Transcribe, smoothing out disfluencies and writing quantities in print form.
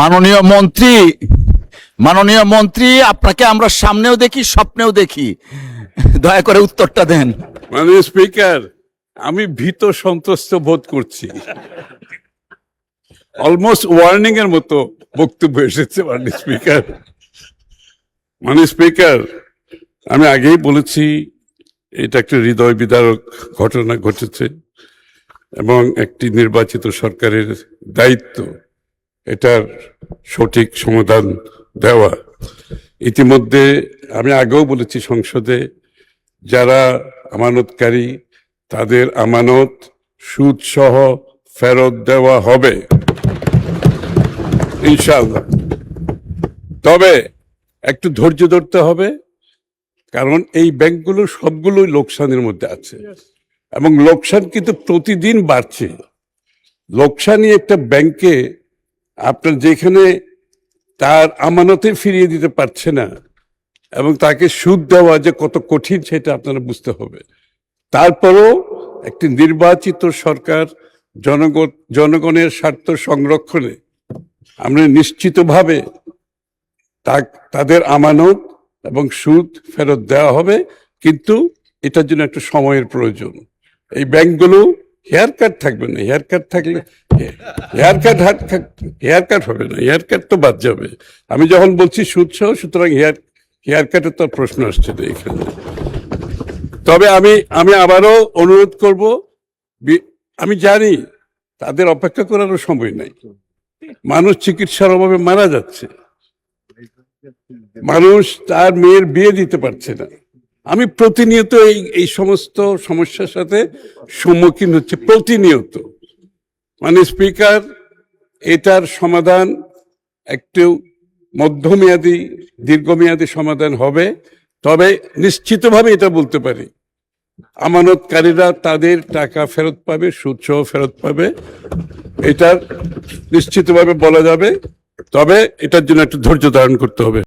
মাননীয় মন্ত্রী, মাননীয় মন্ত্রী, আপনাকে আমরা সামনেও দেখি স্বপ্নেও দেখি, দয়া করে উত্তরটা দেন। মাননীয় স্পিকার, আমি ভীত সন্ত্রস্ত বোধ করছি। অলমোস্ট ওয়ার্নিং এর মতো বক্তব্য এসেছে মাননীয় স্পিকার। মাননীয় স্পিকার, আমি আগেই বলেছি এটা একটা হৃদয় বিদারক ঘটনা ঘটেছে এবং একটি নির্বাচিত সরকারের দায়িত্ব এটার সঠিক সমাধান দেওয়া। ইতিমধ্যে আমি আগেও বলেছি সংসদে, যারা আমানতকারী তাদের আমানত সুদ সহ ফেরত দেওয়া হবে ইনশাআল্লাহ। তবে একটু ধৈর্য ধরতে হবে, কারণ এই ব্যাংকগুলো সবগুলোই লোকসানের মধ্যে আছে এবং লোকসান কিন্তু প্রতিদিন বাড়ছে। লোকসানই একটা ব্যাংকে আপনার যেখানে তার আমানতে ফিরিয়ে দিতে পারছে না এবং তাকে সুদ দেওয়া যে কত কঠিন সেটা আপনারা বুঝতে হবে। তারপরও একটি নির্বাচিত সরকার জনগণের স্বার্থ সংরক্ষণে আমরা নিশ্চিতভাবে তাদের আমানত এবং সুদ ফেরত দেওয়া হবে, কিন্তু এটার জন্য একটা সময়ের প্রয়োজন। এই ব্যাংকগুলো হেয়ার কাট থাকবে না, হেয়ার কাট থাকলে হেয়ার কাট হবে না, হেয়ার কাট তো বাদ যাবে। আমি যখন বলছি সুদ সহ, সুতরাং হেয়ার কাটের তো প্রশ্ন আসছে না এখানে। তবে আমি আবারও অনুরোধ করব, আমি জানি তাদের অপেক্ষা করারও সময় নাই। মানুষ চিকিৎসার অভাবে মারা যাচ্ছে, মানুষ তার মেয়ের বিয়ে দিতে পারছে না। আমি প্রতিনিয়ত এই সমস্ত সমস্যার সাথে সম্মুখীন হচ্ছে, প্রতিনিয়ত। মানে স্পিকার, এটার সমাধান একটু মধ্যমেয়াদী দীর্ঘমেয়াদী সমাধান হবে। তবে নিশ্চিতভাবে এটা বলতে পারি, আমানতকারীরা তাদের টাকা ফেরত পাবে, সুদ সহ ফেরত পাবে, এটা নিশ্চিতভাবে বলা যাবে। তবে এটার জন্য একটু ধৈর্য ধারণ করতে হবে।